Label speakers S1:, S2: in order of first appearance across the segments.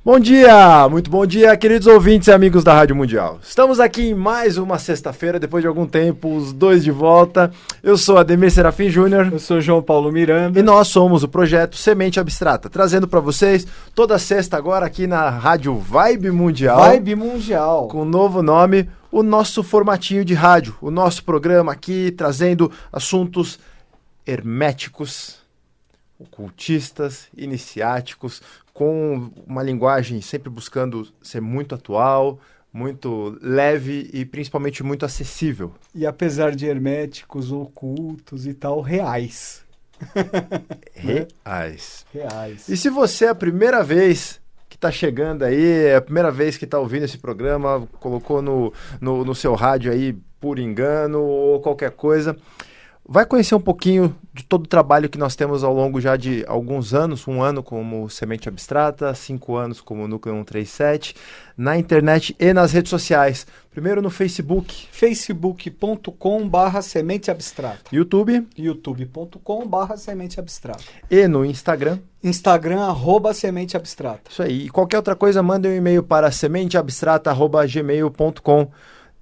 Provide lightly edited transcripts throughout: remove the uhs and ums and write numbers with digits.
S1: Bom dia, muito bom dia, queridos ouvintes e amigos da Rádio Mundial. Estamos aqui em mais uma sexta-feira, depois de algum tempo, os dois de volta. Eu sou Ademir Serafim Júnior.
S2: Eu sou João Paulo Miranda.
S1: E nós somos o projeto Semente Abstrata, trazendo para vocês toda sexta agora aqui na Rádio Vibe Mundial.
S2: Vibe Mundial.
S1: Com um novo nome, o nosso formatinho de rádio, o nosso programa aqui trazendo assuntos herméticos, ocultistas, iniciáticos, com uma linguagem sempre buscando ser muito atual, muito leve e principalmente muito acessível.
S2: E apesar de herméticos, ocultos e tal, reais.
S1: Reais.
S2: Reais.
S1: E se você é a primeira vez que está chegando aí, é a primeira vez que está ouvindo esse programa, colocou no seu rádio aí por engano ou qualquer coisa, vai conhecer um pouquinho de todo o trabalho que nós temos ao longo já de alguns anos, 1 ano como Semente Abstrata, 5 anos como Núcleo 137, na internet e nas redes sociais. Primeiro no Facebook.
S2: facebook.com/Semente Abstrata.
S1: YouTube.
S2: youtube.com/Semente Abstrata.
S1: E no Instagram.
S2: Instagram, @Semente Abstrata.
S1: Isso aí. E qualquer outra coisa, manda um e-mail para sementeabstrata@gmail.com.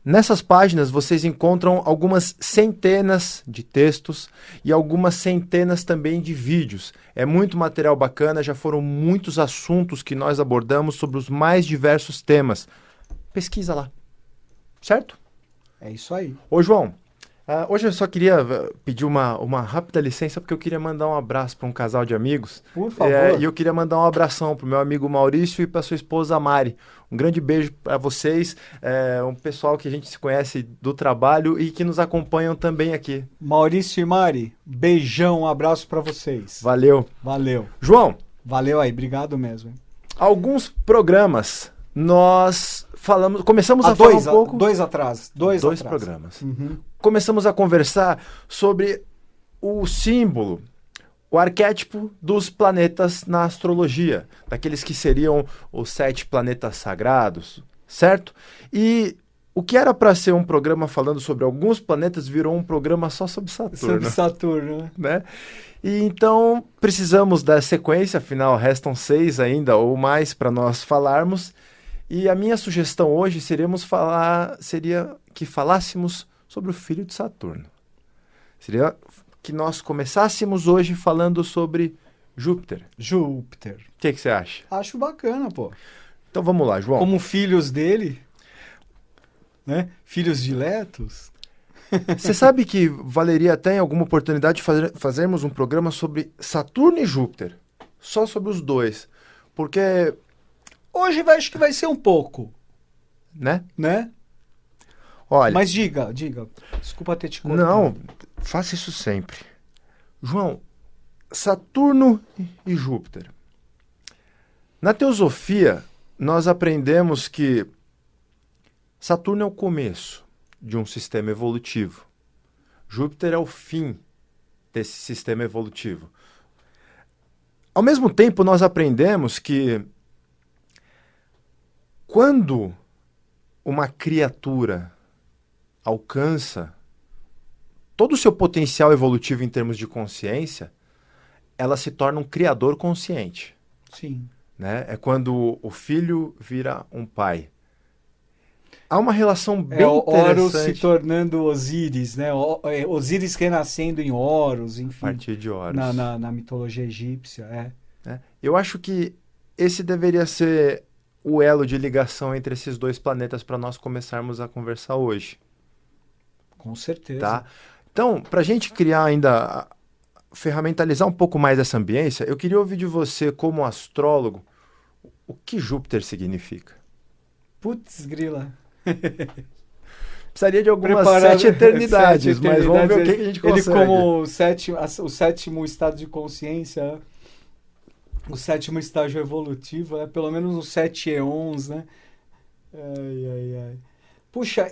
S1: Nessas páginas vocês encontram algumas centenas de textos e algumas centenas também de vídeos. É muito material bacana, já foram muitos assuntos que nós abordamos sobre os mais diversos temas. Pesquisa lá, certo?
S2: É isso aí.
S1: Ô João, hoje eu só queria pedir uma rápida licença porque eu queria mandar um abraço para um casal de amigos.
S2: Por favor.
S1: E eu queria mandar um abração para o meu amigo Maurício e para sua esposa Mari. Um grande beijo para vocês, um pessoal que a gente se conhece do trabalho e que nos acompanham também aqui.
S2: Maurício e Mari, beijão, um abraço para vocês.
S1: Valeu.
S2: Valeu.
S1: João.
S2: Valeu aí, obrigado mesmo. Hein?
S1: Alguns programas nós começamos a falar um pouco...
S2: Dois atrás. Dois
S1: programas.
S2: Uhum.
S1: Começamos a conversar sobre o símbolo, o arquétipo dos planetas na astrologia, daqueles que seriam os 7 planetas sagrados, certo? E o que era para ser um programa falando sobre alguns planetas virou um programa só sobre Saturno.
S2: Sobre Saturno,
S1: né? E então precisamos da sequência, afinal restam 6 ainda ou mais para nós falarmos. E a minha sugestão hoje seria que falássemos sobre o filho de Saturno. Seria que nós começássemos hoje falando sobre Júpiter.
S2: Júpiter.
S1: O que você acha?
S2: Acho bacana, pô.
S1: Então vamos lá, João.
S2: Como filhos dele, né? Filhos diletos.
S1: Você sabe que valeria até em alguma oportunidade fazermos um programa sobre Saturno e Júpiter. Só sobre os dois. Porque...
S2: hoje acho que vai ser um pouco.
S1: Né?
S2: Olha... Mas diga. Desculpa ter te cortado.
S1: Não, faça isso sempre. João, Saturno e Júpiter. Na teosofia, nós aprendemos que Saturno é o começo de um sistema evolutivo. Júpiter é o fim desse sistema evolutivo. Ao mesmo tempo, nós aprendemos que quando uma criatura alcança todo o seu potencial evolutivo em termos de consciência, ela se torna um criador consciente.
S2: Sim.
S1: Né? É quando o filho vira um pai. Há uma relação bem interessante.
S2: Horus se tornando Osíris, né? Osíris renascendo em Horus, enfim.
S1: A partir de Horus.
S2: Na mitologia egípcia,
S1: Eu acho que esse deveria ser o elo de ligação entre esses dois planetas para nós começarmos a conversar hoje.
S2: Com certeza.
S1: Tá? Então, para a gente criar ainda, ferramentalizar um pouco mais essa ambiência, eu queria ouvir de você, como astrólogo, o que Júpiter significa.
S2: Putz, grila.
S1: Precisaria de algumas 7 eternidades, mas vamos ver o que a gente consegue.
S2: Ele como o sétimo estado de consciência, o 7º estágio evolutivo, pelo menos uns 7 eons, né? Ai. Puxa,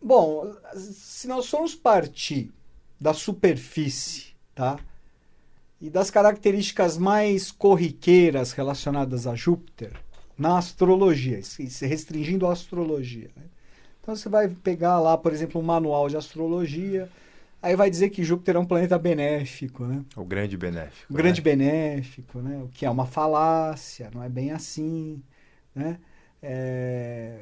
S2: bom, se nós formos partir da superfície, tá? E das características mais corriqueiras relacionadas a Júpiter, na astrologia, se restringindo à astrologia, né? Então você vai pegar lá, por exemplo, um manual de astrologia, aí vai dizer que Júpiter é um planeta benéfico, né?
S1: O grande benéfico.
S2: O grande benéfico, né? O que é uma falácia, não é bem assim, né?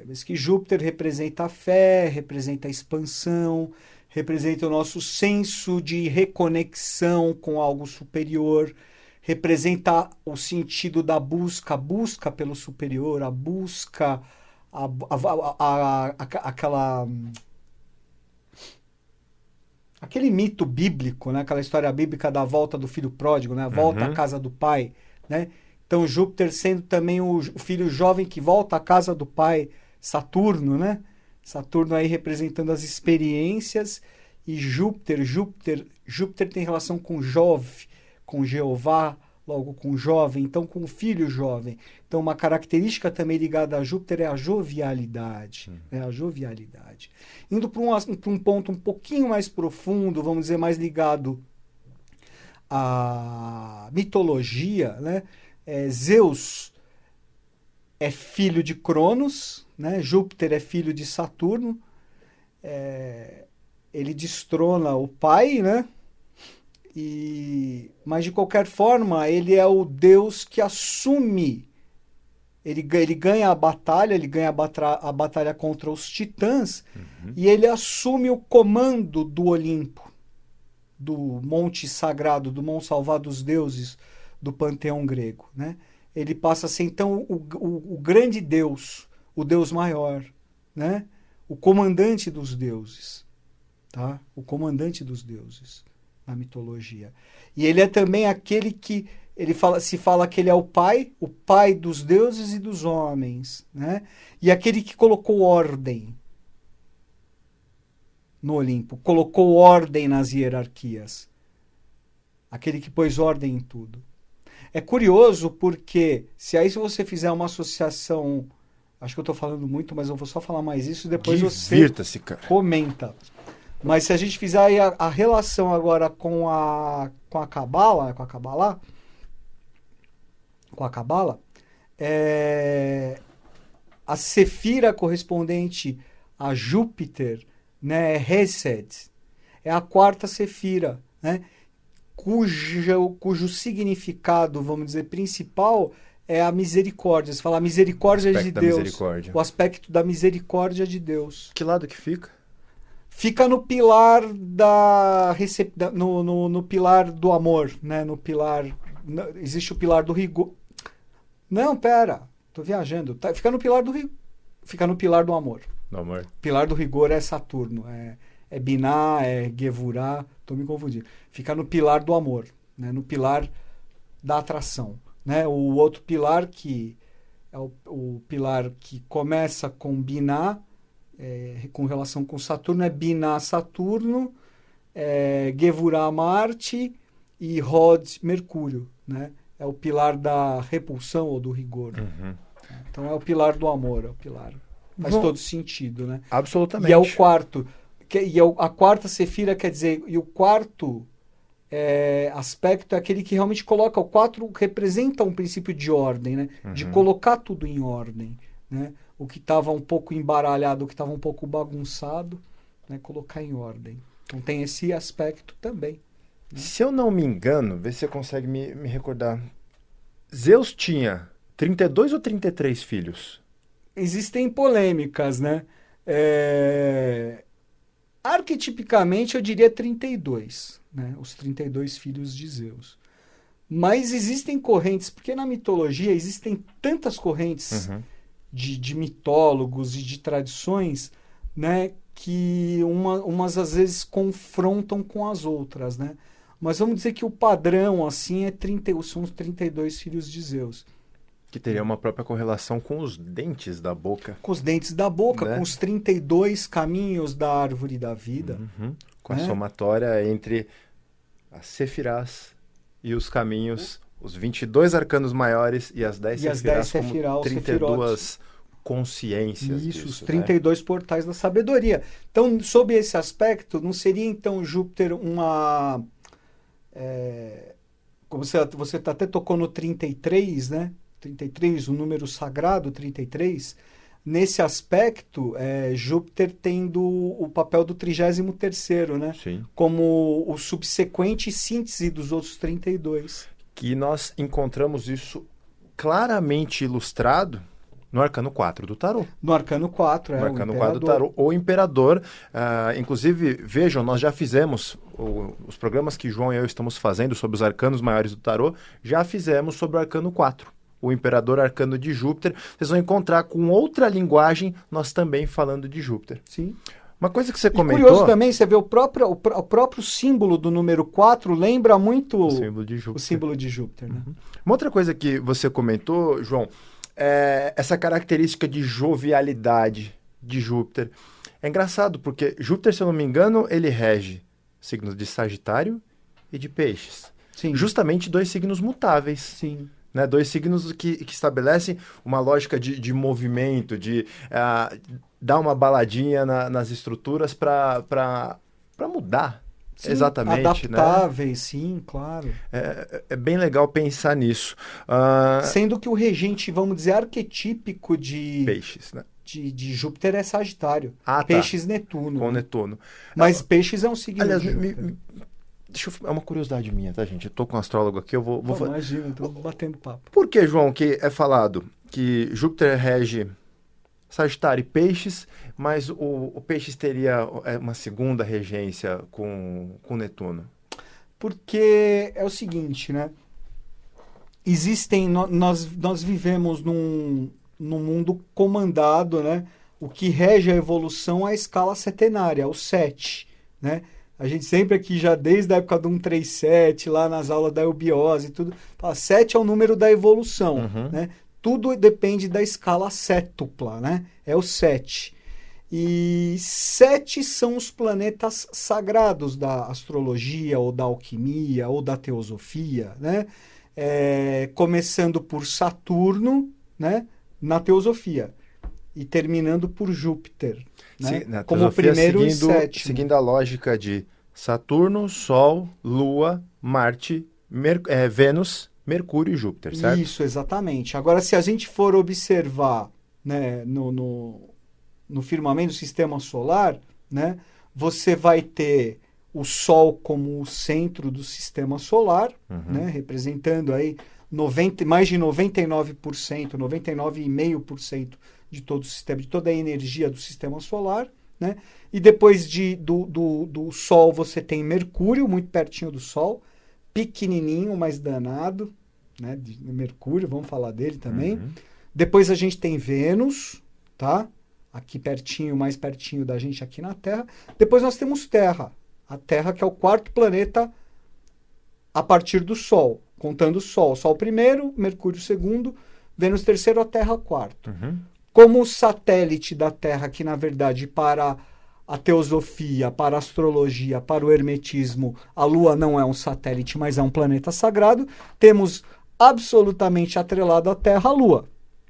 S2: Mas que Júpiter representa a fé, representa a expansão, representa o nosso senso de reconexão com algo superior, representa o sentido da busca, a busca pelo superior, a busca, aquele mito bíblico, né? Aquela história bíblica da volta do filho pródigo, né? A volta à casa do pai, né? Então Júpiter sendo também o filho jovem que volta à casa do pai, Saturno, né? Saturno aí representando as experiências, e Júpiter tem relação com Jove, com Jeová, logo com jovem, então com o filho jovem. Então uma característica também ligada a Júpiter é a jovialidade, né? A jovialidade. Indo para um ponto um pouquinho mais profundo, vamos dizer, mais ligado à mitologia, né? Zeus é filho de Cronos, né? Júpiter é filho de Saturno, ele destrona o pai, né? Mas de qualquer forma, ele é o deus que assume, ele ganha a batalha contra os titãs, e ele assume o comando do Olimpo, do monte sagrado, do Monte Salvar dos Deuses, do panteão grego, né? Ele passa a ser, então, o grande deus, o deus maior, né? O comandante dos deuses, tá? O comandante dos deuses na mitologia. E ele é também aquele que se fala que ele é o pai dos deuses e dos homens, né? E aquele que colocou ordem no Olimpo, colocou ordem nas hierarquias. Aquele que pôs ordem em tudo. É curioso porque, se você fizer uma associação, acho que eu estou falando muito, mas eu vou só falar mais isso, depois você comenta. Mas se a gente fizer aí a relação agora com a Cabala, a Sefira correspondente a Júpiter, né, é Hesed, é a quarta Sefira, né, cujo significado, vamos dizer, principal é a misericórdia. Se fala a misericórdia de Deus, o aspecto da misericórdia de Deus.
S1: Que lado que fica?
S2: Fica no pilar no pilar do amor, né? No pilar, existe o pilar do rigor. Não, pera, tô viajando. Fica no pilar do amor.
S1: Do amor.
S2: Pilar do rigor é Saturno, é Biná, é Gevurá, tô me confundindo. Fica no pilar do amor, né? No pilar da atração, né? O outro pilar que é o pilar que começa com Biná, com relação com Saturno, é Biná Saturno, Gevurá Marte e Rod Mercúrio, né? É o pilar da repulsão ou do rigor. Então é o pilar do amor, é o pilar. Faz todo sentido, né?
S1: Absolutamente.
S2: E é o quarto. A quarta Sefira, quer dizer, e o quarto aspecto é aquele que realmente coloca, o 4 representa um princípio de ordem, né? De colocar tudo em ordem, né? O que estava um pouco embaralhado, o que estava um pouco bagunçado, né? Colocar em ordem. Então tem esse aspecto também. Né?
S1: Se eu não me engano, vê se você consegue me recordar. Zeus tinha 32 ou 33 filhos?
S2: Existem polêmicas, né? Arquetipicamente, eu diria 32, né? Os 32 filhos de Zeus. Mas existem correntes, porque na mitologia existem tantas correntes de mitólogos e de tradições, né? Que umas às vezes confrontam com as outras, né? Mas vamos dizer que o padrão, assim, são os 32 filhos de Zeus.
S1: Que teria uma própria correlação com os dentes da boca.
S2: Com os dentes da boca,
S1: né?
S2: Com os 32 caminhos da árvore da vida.
S1: Com a somatória entre as sefirás e os caminhos, os 22 arcanos maiores e as 10 sefirás como 32 consciências.
S2: Isso,
S1: disso,
S2: os 32 portais da sabedoria. Então, sob esse aspecto, não seria então Júpiter uma... como você até tocou no 33, né? 33, o número sagrado 33, nesse aspecto, Júpiter tendo o papel do 33º, né?
S1: Sim.
S2: Como o subsequente síntese dos outros 32.
S1: Que nós encontramos isso claramente ilustrado no Arcano 4 do Tarô.
S2: No Arcano 4,
S1: No
S2: o
S1: Arcano 4 do
S2: Imperador.
S1: Tarô, o Imperador. Inclusive, vejam, nós já fizemos os programas que João e eu estamos fazendo sobre os arcanos maiores do Tarô, já fizemos sobre o Arcano 4. O Imperador Arcano de Júpiter. Vocês vão encontrar com outra linguagem, nós também falando de Júpiter.
S2: Sim.
S1: Uma coisa que você
S2: E
S1: comentou...
S2: curioso também, você vê o próprio símbolo do número 4 lembra muito
S1: o símbolo de Júpiter.
S2: O símbolo de Júpiter, né?
S1: Uma outra coisa que você comentou, João, é essa característica de jovialidade de Júpiter. É engraçado, porque Júpiter, se eu não me engano, ele rege signos de Sagitário e de Peixes.
S2: Sim.
S1: Justamente 2 signos mutáveis.
S2: Sim.
S1: Né? 2 signos que estabelecem uma lógica de movimento, de dar uma baladinha nas estruturas para mudar.
S2: Sim,
S1: exatamente.
S2: adaptáveis,
S1: né?
S2: Sim, claro.
S1: É bem legal pensar nisso.
S2: Sendo que o regente, vamos dizer, arquetípico de
S1: Peixes, né?
S2: De Júpiter é Sagitário.
S1: Tá.
S2: Peixes, Netuno.
S1: Com Netuno.
S2: Mas Peixes é um signo
S1: Aliás,
S2: de Júpiter.
S1: é uma curiosidade minha, tá, gente? Eu tô com um astrólogo aqui, eu vou...
S2: Imagina, eu tô batendo papo.
S1: Por que, João, que é falado que Júpiter rege Sagitário e Peixes, mas o Peixes teria uma segunda regência com Netuno?
S2: Porque é o seguinte, né? Nós vivemos num mundo comandado, né? O que rege a evolução é a escala setenária, o 7, né? A gente sempre aqui, já desde a época do 137, lá nas aulas da eubiose e tudo, fala, 7 é o número da evolução, né? Tudo depende da escala sétupla, né? É o 7. E 7 são os planetas sagrados da astrologia, ou da alquimia, ou da teosofia, né? Começando por Saturno, né? Na teosofia. E terminando por Júpiter, né?
S1: Sim,
S2: Como o primeiro e sétimo.
S1: Seguindo a lógica de Saturno, Sol, Lua, Marte, Vênus, Mercúrio e Júpiter, certo?
S2: Isso, exatamente. Agora, se a gente for observar, né, no firmamento do sistema solar, né, você vai ter o Sol como o centro do sistema solar, né, representando aí mais de 99%, 99,5% de todo o sistema, de toda a energia do sistema solar, né? E depois do Sol você tem Mercúrio, muito pertinho do Sol, pequenininho, mas danado, né? De Mercúrio, vamos falar dele também. Depois a gente tem Vênus, tá? Aqui pertinho, mais pertinho da gente aqui na Terra. Depois nós temos Terra, a Terra que é o 4º planeta a partir do Sol, contando o Sol. Sol primeiro, Mercúrio segundo, Vênus terceiro, a Terra quarto. Como satélite da Terra, que na verdade para a teosofia, para a astrologia, para o hermetismo, a Lua não é um satélite, mas é um planeta sagrado, temos absolutamente atrelado à Terra a Lua.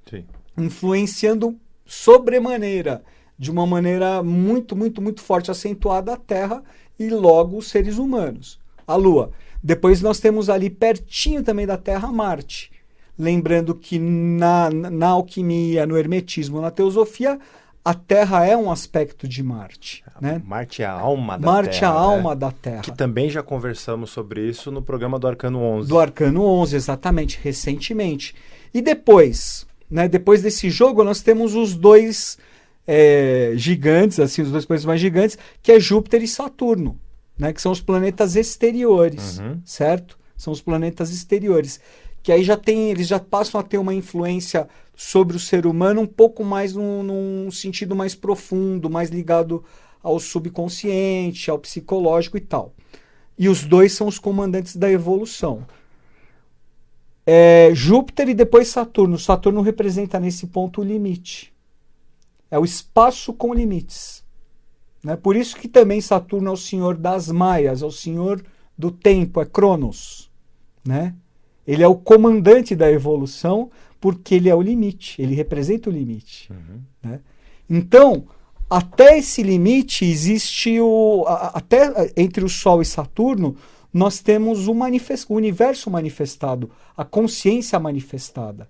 S1: Sim.
S2: Influenciando sobremaneira, de uma maneira muito, muito, muito forte, acentuada a Terra e logo os seres humanos, a Lua. Depois nós temos ali pertinho também da Terra Marte. Lembrando que na alquimia, no hermetismo, na teosofia, a Terra é um aspecto de Marte. Né?
S1: Marte é a alma da
S2: Marte
S1: Terra.
S2: é a alma da Terra.
S1: Que também já conversamos sobre isso no programa do Arcano 11.
S2: Do Arcano 11, exatamente, recentemente. E depois, né, depois desse jogo, nós temos os dois gigantes, assim, os dois planetas mais gigantes, que é Júpiter e Saturno, né, que são os planetas exteriores, certo? São os planetas exteriores. Que aí eles já passam a ter uma influência sobre o ser humano um pouco mais num sentido mais profundo, mais ligado ao subconsciente, ao psicológico e tal. E os dois são os comandantes da evolução. Júpiter e depois Saturno. Saturno representa nesse ponto o limite. É o espaço com limites. Né? Por isso que também Saturno é o senhor das maias, é o senhor do tempo, é Cronos. Né? Ele é o comandante da evolução porque ele é o limite, ele representa o limite. Né? Então, até esse limite existe até entre o Sol e Saturno, nós temos o universo manifestado, a consciência manifestada.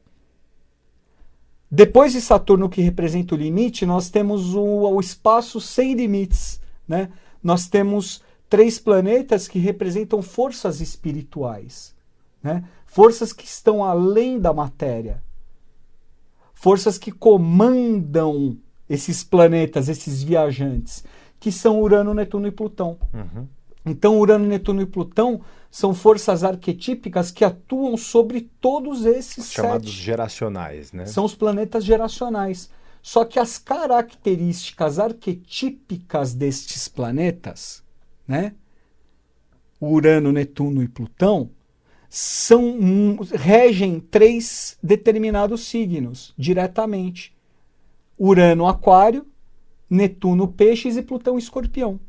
S2: Depois de Saturno, que representa o limite, nós temos o espaço sem limites, né? Nós temos 3 planetas que representam forças espirituais, né? Forças que estão além da matéria. Forças que comandam esses planetas, esses viajantes, que são Urano, Netuno e Plutão.
S1: Uhum.
S2: Então, Urano, Netuno e Plutão são forças arquetípicas que atuam sobre todos esses
S1: Chamados
S2: 7.
S1: geracionais, né?
S2: São os planetas geracionais. Só que as características arquetípicas destes planetas, né? Urano, Netuno e Plutão, regem 3 determinados signos diretamente. Urano, Aquário, Netuno, Peixes e Plutão, Escorpião.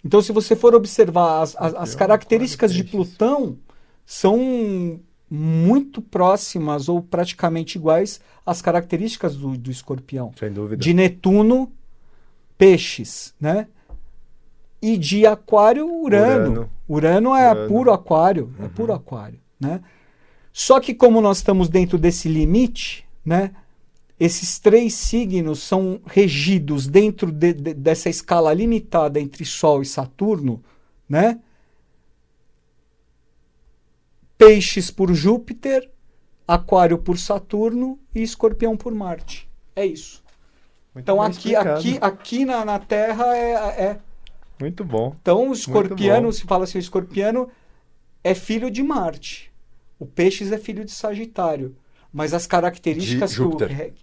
S2: Então, se você for observar as características de Plutão, são muito próximas ou praticamente iguais às características do Escorpião.
S1: Sem dúvida.
S2: De Netuno, Peixes, né? E de Aquário, Urano. Urano é puro Aquário, é puro Aquário, né? Só que como nós estamos dentro desse limite, né? Esses 3 signos são regidos dentro dessa escala limitada entre Sol e Saturno, né? Peixes por Júpiter, Aquário por Saturno e Escorpião por Marte. É isso.
S1: Muito
S2: Então
S1: bem
S2: aqui na Terra é.
S1: Muito bom.
S2: Então o escorpiano,
S1: bom.
S2: se fala assim, o escorpiano é filho de Marte. O Peixes é filho de Sagitário. Mas as características
S1: De Júpiter.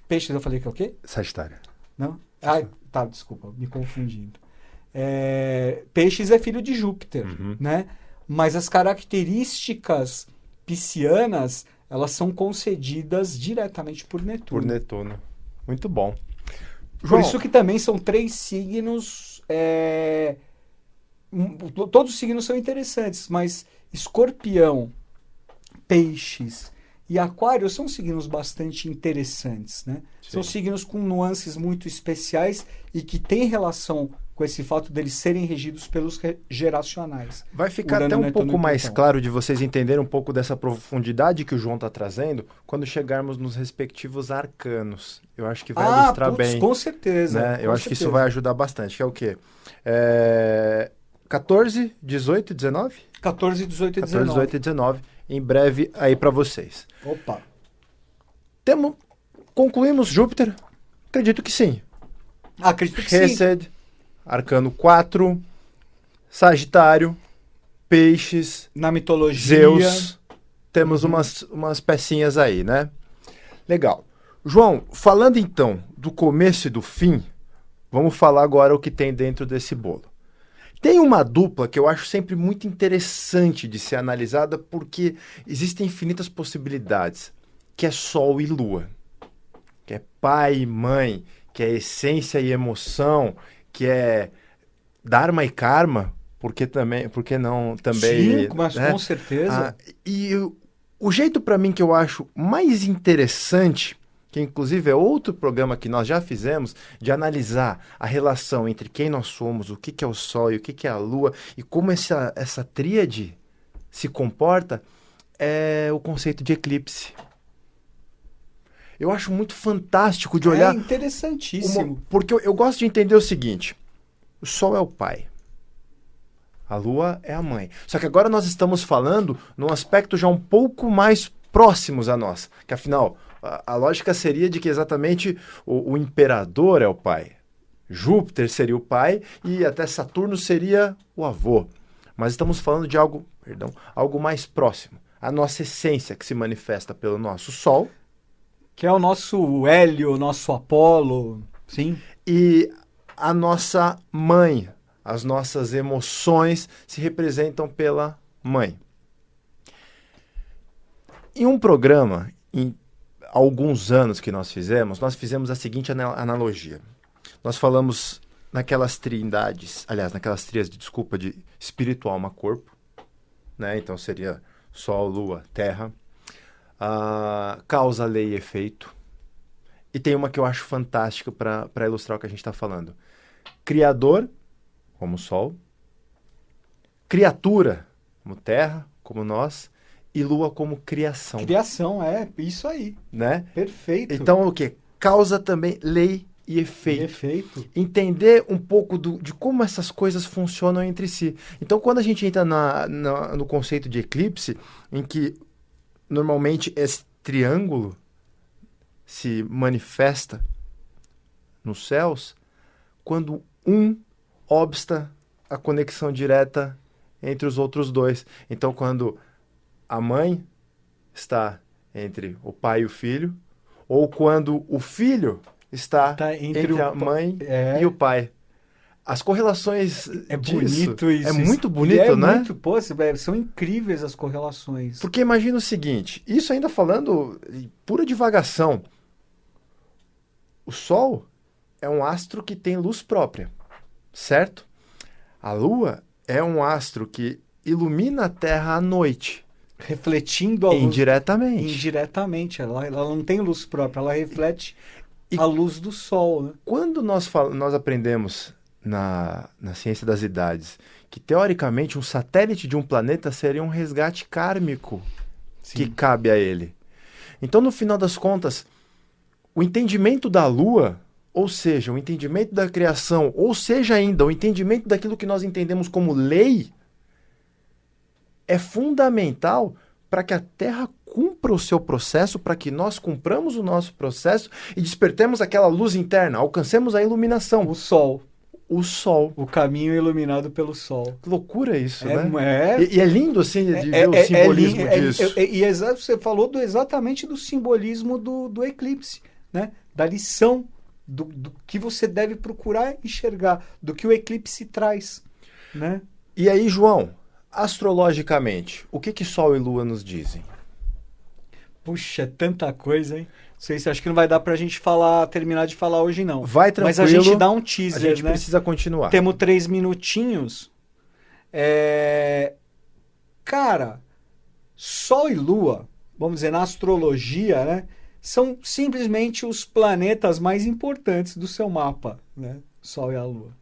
S2: Peixes, eu falei que é o quê?
S1: Sagitário.
S2: Não? Ah, tá, desculpa, me confundindo. Peixes é filho de Júpiter, né? Mas as características piscianas, elas são concedidas diretamente por Netuno.
S1: Por Netuno. Muito bom.
S2: Por isso que também são 3 signos... todos os signos são interessantes, mas Escorpião, Peixes e Aquário são signos bastante interessantes, né? São signos com nuances muito especiais e que têm relação com esse fato deles serem regidos pelos geracionais.
S1: Vai ficar
S2: Urano,
S1: até um
S2: Netuno
S1: pouco
S2: e
S1: mais
S2: Plutão.
S1: claro de vocês entenderem um pouco dessa profundidade que o João está trazendo quando chegarmos nos respectivos arcanos. Eu acho que vai ilustrar bem.
S2: Com certeza.
S1: Né? Eu acho que isso vai ajudar bastante. Que é o quê? 14, 18 e 19?
S2: 14, 18 e 19.
S1: 14, 18 e 19. Em breve aí para vocês.
S2: Opa.
S1: Concluímos Júpiter? Acredito que sim.
S2: Acredito que sim.
S1: Hesed, Arcano 4, Sagitário, Peixes,
S2: Na mitologia.
S1: Zeus. Temos umas pecinhas aí, né? Legal. João, falando então do começo e do fim, vamos falar agora o que tem dentro desse bolo. Tem uma dupla que eu acho sempre muito interessante de ser analisada porque existem infinitas possibilidades, que é Sol e Lua, que é pai e mãe, que é essência e emoção, que é Dharma e Karma, porque não também...
S2: Sim, mas
S1: né?
S2: com certeza.
S1: E o jeito para mim que eu acho mais interessante, que inclusive é outro programa que nós já fizemos, de analisar a relação entre quem nós somos, o que é o Sol e o que é a Lua, e como essa tríade se comporta, é o conceito de eclipse. Eu acho muito fantástico de olhar...
S2: É interessantíssimo.
S1: Porque eu gosto de entender o seguinte, o Sol é o pai, a Lua é a mãe. Só que agora nós estamos falando num aspecto já um pouco mais próximos a nós, que afinal... A lógica seria de que exatamente o imperador é o pai. Júpiter seria o pai e até Saturno seria o avô. Mas estamos falando de algo mais próximo. A nossa essência que se manifesta pelo nosso Sol.
S2: Que é o nosso Hélio, o nosso Apolo. Sim.
S1: E a nossa mãe. As nossas emoções se representam pela mãe. Em um programa... alguns anos que nós fizemos a seguinte analogia. Nós falamos naquelas tríades, de espírito, alma, corpo, né? Então seria Sol, Lua, Terra, causa, lei e efeito. E tem uma que eu acho fantástica para ilustrar o que a gente está falando. Criador, como Sol, criatura, como Terra, como nós, e Lua como criação.
S2: Criação, isso aí.
S1: Né?
S2: Perfeito.
S1: Então, o quê? Causa também lei e efeito. Entender um pouco de como essas coisas funcionam entre si. Então, quando a gente entra no conceito de eclipse, em que normalmente esse triângulo se manifesta nos céus, quando um obsta a conexão direta entre os outros dois. Então, quando a mãe está entre o pai e o filho, ou quando o filho está entre a mãe e o pai. As correlações
S2: bonito isso.
S1: É muito bonito, né?
S2: Muito, são incríveis as correlações.
S1: Porque imagina o seguinte, isso ainda falando pura divagação. O Sol é um astro que tem luz própria, certo? A Lua é um astro que ilumina a Terra à noite.
S2: Refletindo a luz.
S1: Indiretamente.
S2: Ela não tem luz própria, ela reflete a luz do Sol. Né?
S1: Quando nós aprendemos na ciência das idades que, teoricamente, um satélite de um planeta seria um resgate kármico que cabe a ele. Então, no final das contas, o entendimento da Lua, ou seja, o entendimento da criação, ou seja ainda, o entendimento daquilo que nós entendemos como lei, é fundamental para que a Terra cumpra o seu processo, para que nós cumpramos o nosso processo e despertemos aquela luz interna, alcancemos a iluminação.
S2: O Sol.
S1: O
S2: caminho iluminado pelo Sol.
S1: Que loucura isso, né? E é lindo, assim, de ver o simbolismo disso.
S2: Você falou exatamente do simbolismo do eclipse, né? Da lição, do que você deve procurar enxergar, do que o eclipse traz, né?
S1: E aí, João, astrologicamente, o que Sol e Lua nos dizem?
S2: Puxa, é tanta coisa, hein? Não sei se acho que não vai dar pra gente terminar de falar hoje, não.
S1: Vai tranquilo.
S2: Mas a gente dá um teaser, né?
S1: A gente precisa continuar.
S2: Temos 3 minutinhos. Cara, Sol e Lua, vamos dizer, na astrologia, né? São simplesmente os planetas mais importantes do seu mapa, né? Sol e a Lua.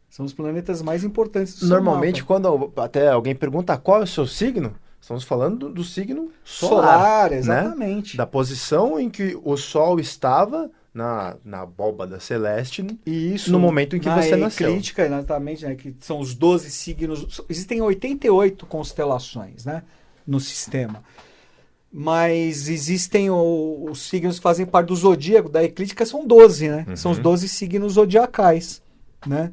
S2: São os planetas mais importantes do seu mapa.
S1: Normalmente, quando até alguém pergunta qual é o seu signo, estamos falando do signo solar,
S2: exatamente.
S1: Né? Da posição em que o Sol estava na abóbada celeste no momento em que você nasceu.
S2: Eclíptica, exatamente, né? Que são os 12 signos. Existem 88 constelações, né? No sistema. Mas existem os signos que fazem parte do zodíaco, da eclíptica, são 12, né? São os 12 signos zodiacais, né?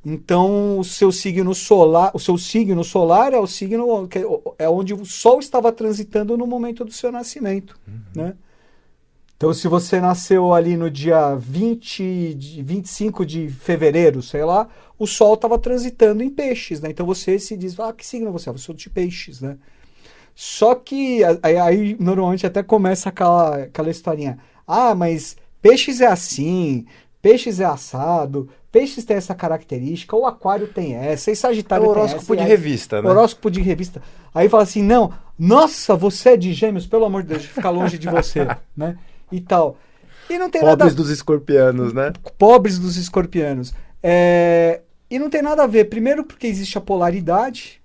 S2: Então, o seu signo solar é o signo que é onde o Sol estava transitando no momento do seu nascimento, né? Então, se você nasceu ali no dia 25 de fevereiro, sei lá, o Sol estava transitando em Peixes, né? Então, você se diz, que signo você é? Eu sou de Peixes, né? Só que aí normalmente até começa aquela historinha. Mas Peixes é assim, Peixes é assado, Peixes tem essa característica, o Aquário tem essa, e Sagitário tem essa.
S1: Horóscopo de revista, né?
S2: Horóscopo de revista. Aí fala assim, não, nossa, você é de Gêmeos, pelo amor de Deus, ficar longe de você, né? E tal. E não tem
S1: Pobres dos escorpianos, né?
S2: Pobres dos escorpianos. E não tem nada a ver, primeiro porque existe a polaridade,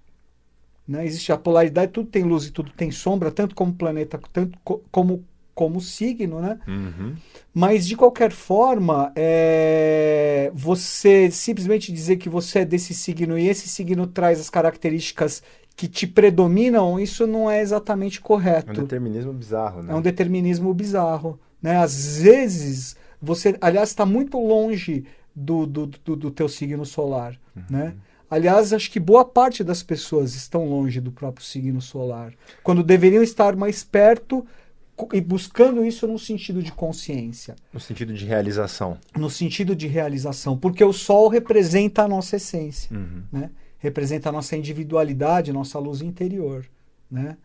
S2: né? Existe a polaridade, tudo tem luz e tudo tem sombra, tanto como planeta, tanto como signo, né? Mas, de qualquer forma, você simplesmente dizer que você é desse signo e esse signo traz as características que te predominam, isso não é exatamente correto.
S1: É um determinismo bizarro, né?
S2: É um determinismo bizarro, né? Às vezes, você, aliás, está muito longe do teu signo solar, né? Aliás, acho que boa parte das pessoas estão longe do próprio signo solar, quando deveriam estar mais perto e buscando isso no sentido de consciência.
S1: No sentido de realização.
S2: No sentido de realização, porque o Sol representa a nossa essência, né? Representa a nossa individualidade, nossa luz interior, né?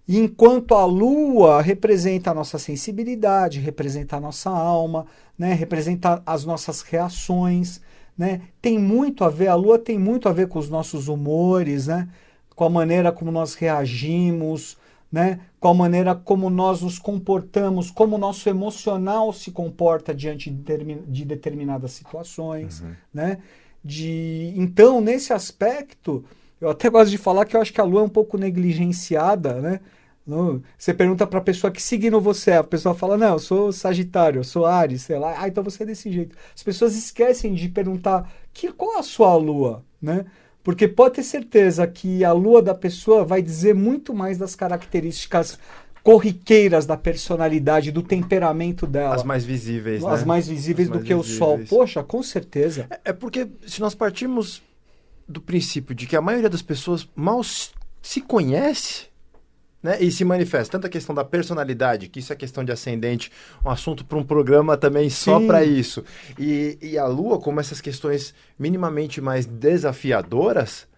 S2: E enquanto a Lua representa a nossa sensibilidade, representa a nossa alma, né? Representa as nossas reações, né? Tem muito a ver, a Lua tem muito a ver com os nossos humores, né? Com a maneira como nós reagimos, né? Com a maneira como nós nos comportamos, como o nosso emocional se comporta diante de determinadas situações, né? Então, nesse aspecto, Eu até gosto de falar que eu acho que a Lua é um pouco negligenciada, né? Você pergunta para a pessoa que signo você é, a pessoa fala, não, eu sou Sagitário, eu sou Áries, sei lá, então você é desse jeito. As pessoas esquecem de perguntar qual é a sua Lua, né? Porque pode ter certeza que a Lua da pessoa vai dizer muito mais das características corriqueiras da personalidade, do temperamento dela.
S1: As mais visíveis,
S2: As
S1: né?
S2: mais visíveis
S1: As
S2: do
S1: mais
S2: que
S1: visíveis.
S2: o Sol. Poxa, com certeza.
S1: É porque se nós partirmos do princípio de que a maioria das pessoas mal se conhece, né, e se manifesta, tanto a questão da personalidade, que isso é questão de ascendente, um assunto para um programa também só para isso, e a Lua, como essas questões minimamente mais desafiadoras,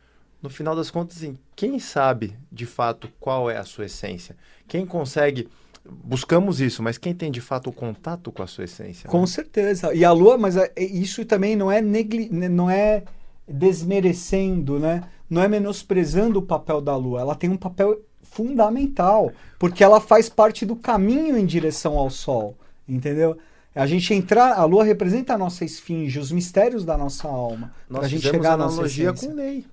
S1: no final das contas, quem sabe de fato qual é a sua essência? Quem consegue... Buscamos isso, mas quem tem de fato o contato com a sua essência?
S2: Com certeza. E a Lua, mas isso também não é desmerecendo, né? Não é menosprezando o papel da Lua. Ela tem um papel fundamental, porque ela faz parte do caminho em direção ao Sol, entendeu? A Lua representa a nossa esfinge, os mistérios da nossa alma.
S1: Nós
S2: gente
S1: fizemos
S2: chegar à
S1: analogia
S2: nossa
S1: com o Ney.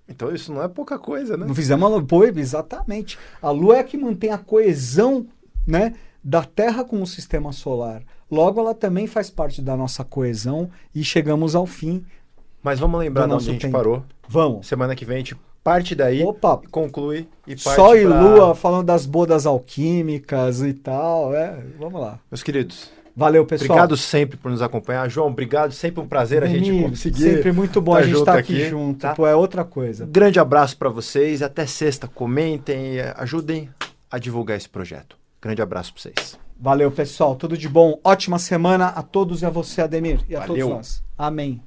S1: Então isso não é pouca coisa, né?
S2: Não fizemos exatamente. A Lua é a que mantém a coesão, né, da Terra com o sistema solar. Logo, ela também faz parte da nossa coesão e chegamos ao fim.
S1: Mas vamos lembrar de onde a gente parou.
S2: Vamos.
S1: Semana que vem a gente parte daí, conclui e parte
S2: Sol e Lua falando das bodas alquímicas e tal. Vamos lá.
S1: Meus queridos,
S2: valeu, pessoal.
S1: Obrigado sempre por nos acompanhar. João, obrigado. Sempre um prazer a gente conseguir.
S2: Sempre muito bom a gente estar aqui junto.
S1: Tá?
S2: Pô, é outra coisa.
S1: Grande abraço para vocês. Até sexta. Comentem, ajudem a divulgar esse projeto. Grande abraço para vocês.
S2: Valeu, pessoal. Tudo de bom. Ótima semana a todos e a você, Ademir. E a todos nós. Amém.